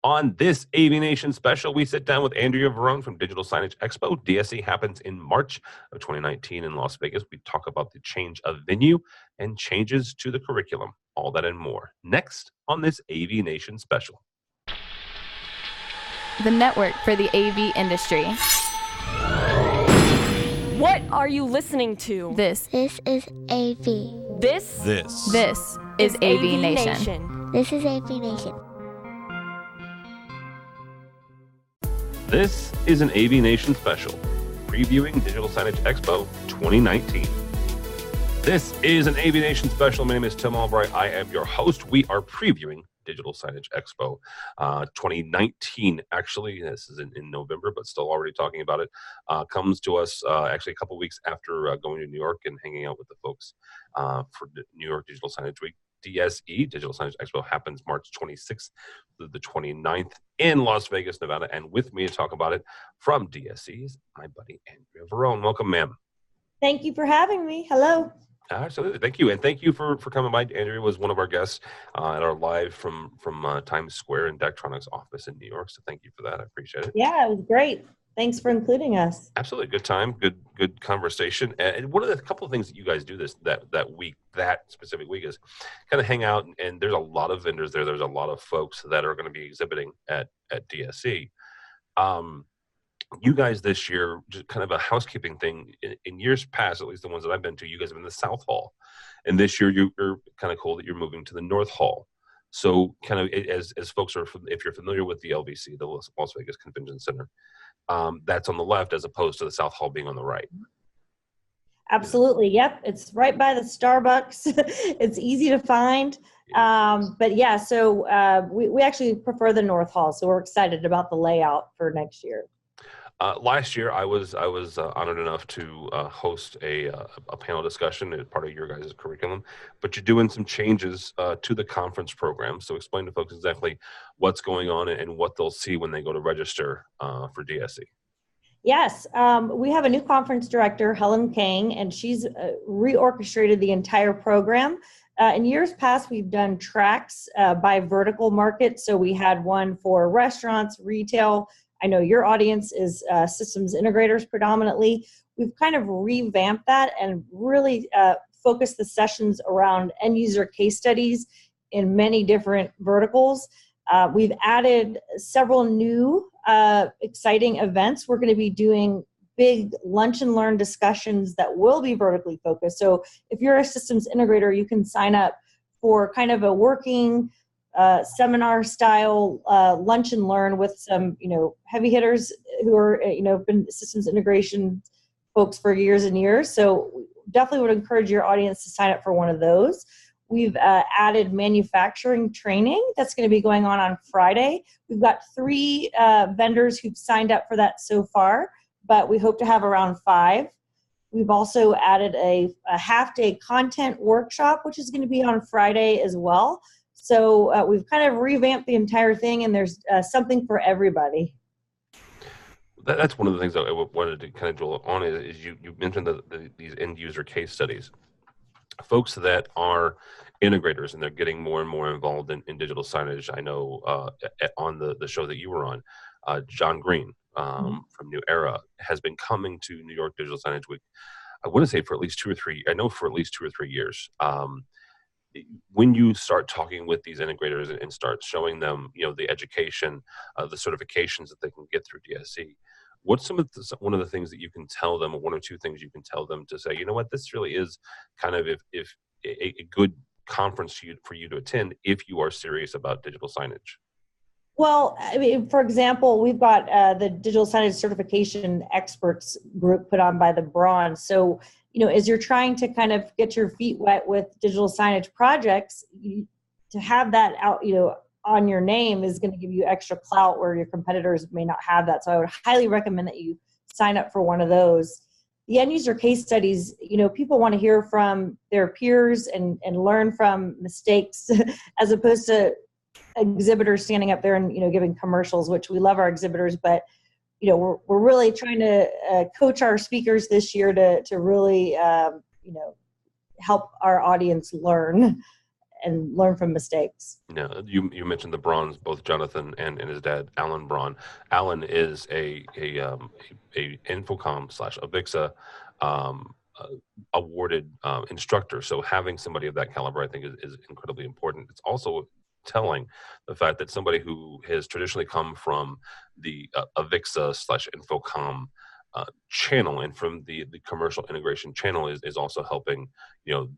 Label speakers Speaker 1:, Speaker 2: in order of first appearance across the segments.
Speaker 1: On this AVNation special, we sit down with Andrea Verone from Digital Signage Expo. DSE happens in March of 2019 in Las Vegas. We talk about the change of venue and changes to the curriculum, all that and more. Next on this AVNation special.
Speaker 2: The network for the AV industry.
Speaker 3: What are you listening to?
Speaker 2: This
Speaker 4: is AV.
Speaker 3: This
Speaker 2: is AVNation.
Speaker 4: This is AVNation.
Speaker 1: This is an AVNation special, previewing Digital Signage Expo 2019. This is an AVNation special. My name is Tim Albright. I am your host. We are previewing Digital Signage Expo 2019. Actually, this is in November, but still already talking about it. Comes to us actually a couple weeks after going to New York and hanging out with the folks for New York Digital Signage Week. DSE, Digital Signage Expo, happens March 26th through the 29th in Las Vegas, Nevada. And with me to talk about it from DSE is my buddy Andrea Verone. Welcome, ma'am.
Speaker 5: Thank you for having me. Hello.
Speaker 1: Absolutely. Thank you. And thank you for coming by. Andrea was one of our guests at our live from Times Square in Daktronics' office in New York. So thank you for that. I appreciate it.
Speaker 5: Yeah, it was great. Thanks for including us.
Speaker 1: Absolutely. Good time. Good conversation. And one of the couple of things that you guys do that week, that specific week, is kind of hang out. And there's a lot of vendors there. There's a lot of folks that are going to be exhibiting at DSE. You guys this year, just kind of a housekeeping thing. In years past, at least the ones that I've been to, you guys have been in the South Hall. And this year, you're kind of cool that you're moving to the North Hall. So kind of as folks are, if you're familiar with the LVC, the Las Vegas Convention Center, that's on the left as opposed to the South Hall being on the right.
Speaker 5: Absolutely. Yep. It's right by the Starbucks. It's easy to find. But yeah, so we actually prefer the North Hall. So we're excited about the layout for next year.
Speaker 1: Last year, I was honored enough to host a panel discussion as part of your guys' curriculum, but you're doing some changes to the conference program. So explain to folks exactly what's going on and what they'll see when they go to register for DSE.
Speaker 5: Yes, we have a new conference director, Helen Kang, and she's reorchestrated the entire program. In years past, we've done tracks by vertical market. So we had one for restaurants, retail. I know your audience is systems integrators predominantly. We've kind of revamped that and really focused the sessions around end user case studies in many different verticals. We've added several new exciting events. We're going to be doing big lunch and learn discussions that will be vertically focused. So if you're a systems integrator, you can sign up for kind of a working seminar style lunch and learn with some, heavy hitters who are, been systems integration folks for years and years. So definitely would encourage your audience to sign up for one of those. We've added manufacturing training that's going to be going on Friday. We've got 3 vendors who've signed up for that so far, but we hope to have around 5. We've also added a half-day content workshop, which is going to be on Friday as well. So we've kind of revamped the entire thing, and there's something for everybody.
Speaker 1: That's one of the things that I wanted to kind of drill on is you mentioned these end user case studies. Folks that are integrators and they're getting more and more involved in digital signage. I know on the show that you were on, John Green from New Era has been coming to New York Digital Signage Week. I want to say for at least 2 or 3 years. When you start talking with these integrators and start showing them, the education, the certifications that they can get through DSE, what's one of the things that you can tell them, or 1 or 2 things you can tell them to say, you know what, this really is kind of if a good conference for you to attend if you are serious about digital signage?
Speaker 5: Well, I mean, for example, we've got the Digital Signage Certification Experts group put on by the Bronze. So, as you're trying to kind of get your feet wet with digital signage projects, to have that out, on your name is going to give you extra clout where your competitors may not have that. So I would highly recommend that you sign up for one of those. The end user case studies, people want to hear from their peers and learn from mistakes as opposed to exhibitors standing up there and, giving commercials, which we love our exhibitors, but, we're really trying to coach our speakers this year to really, help our audience learn and learn from mistakes.
Speaker 1: Yeah, you mentioned the Brauns, both Jonathan and his dad, Alan Braun. Alan is a Infocom / Avixa awarded instructor. So having somebody of that caliber, I think, is incredibly important. It's also telling the fact that somebody who has traditionally come from the Avixa / Infocom channel and from the commercial integration channel is also helping,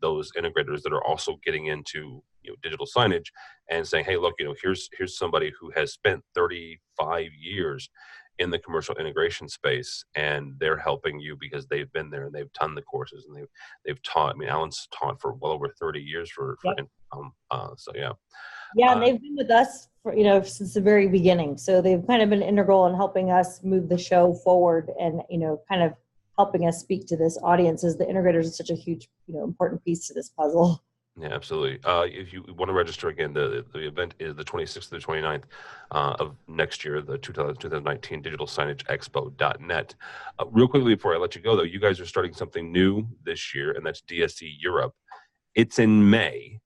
Speaker 1: those integrators that are also getting into, digital signage and saying, hey, look, here's somebody who has spent 35 years in the commercial integration space, and they're helping you because they've been there and they've done the courses and they've taught. I mean, Alan's taught for well over 30 years for
Speaker 5: Yep.
Speaker 1: so yeah.
Speaker 5: Yeah, and they've been with us for, since the very beginning. So they've kind of been integral in helping us move the show forward and, kind of helping us speak to this audience, as the integrators is such a huge, important piece to this puzzle.
Speaker 1: Yeah, absolutely. If you want to register again, the event is the 26th to the 29th of next year, the 2019 Digital Signage Expo.net. Real quickly before I let you go, though, you guys are starting something new this year, and that's DSE Europe. It's in May.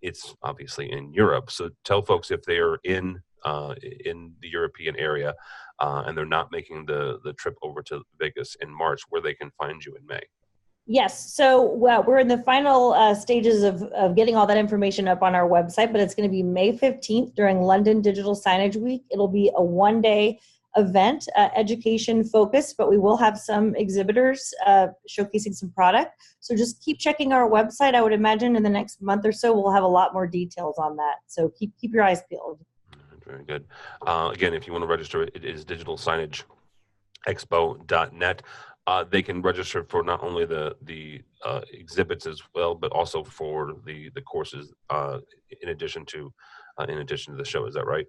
Speaker 1: It's obviously in Europe. So tell folks, if they are in the European area and they're not making the trip over to Vegas in March, where they can find you in May.
Speaker 5: Yes. So we're in the final stages of getting all that information up on our website, but it's going to be May 15th during London Digital Signage Week. It'll be a one-day event, education focused, but we will have some exhibitors showcasing some product. So just keep checking our website. I would imagine in the next month or so, we'll have a lot more details on that. So keep your eyes peeled.
Speaker 1: Very good. Again, if you want to register, it is Digital Signage Expo.net. They can register for not only the exhibits as well, but also for the courses in addition to the show. Is that right?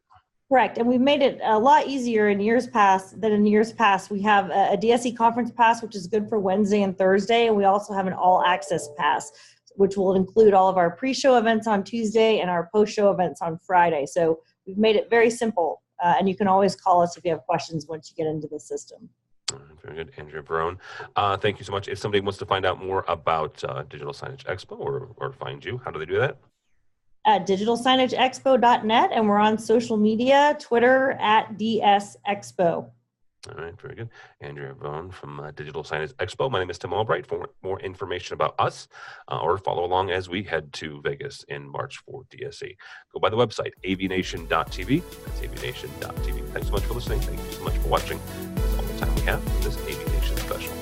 Speaker 5: Correct. And we've made it a lot easier in years past. We have a DSE conference pass, which is good for Wednesday and Thursday. And we also have an all access pass, which will include all of our pre-show events on Tuesday and our post-show events on Friday. So we've made it very simple. And you can always call us if you have questions once you get into the system.
Speaker 1: Very good. Andrea Barone, thank you so much. If somebody wants to find out more about Digital Signage Expo or find you, how do they do that?
Speaker 5: At digitalsignageexpo.net, and we're on social media, Twitter at DS Expo.
Speaker 1: All right, very good. Andrea Barone from Digital Signage Expo. My name is Tim Albright. For more information about us or follow along as we head to Vegas in March for DSE, go by the website, AVNation.tv. That's AVNation.tv. Thanks so much for listening. Thank you so much for watching. That's all the time we have for this AVNation special.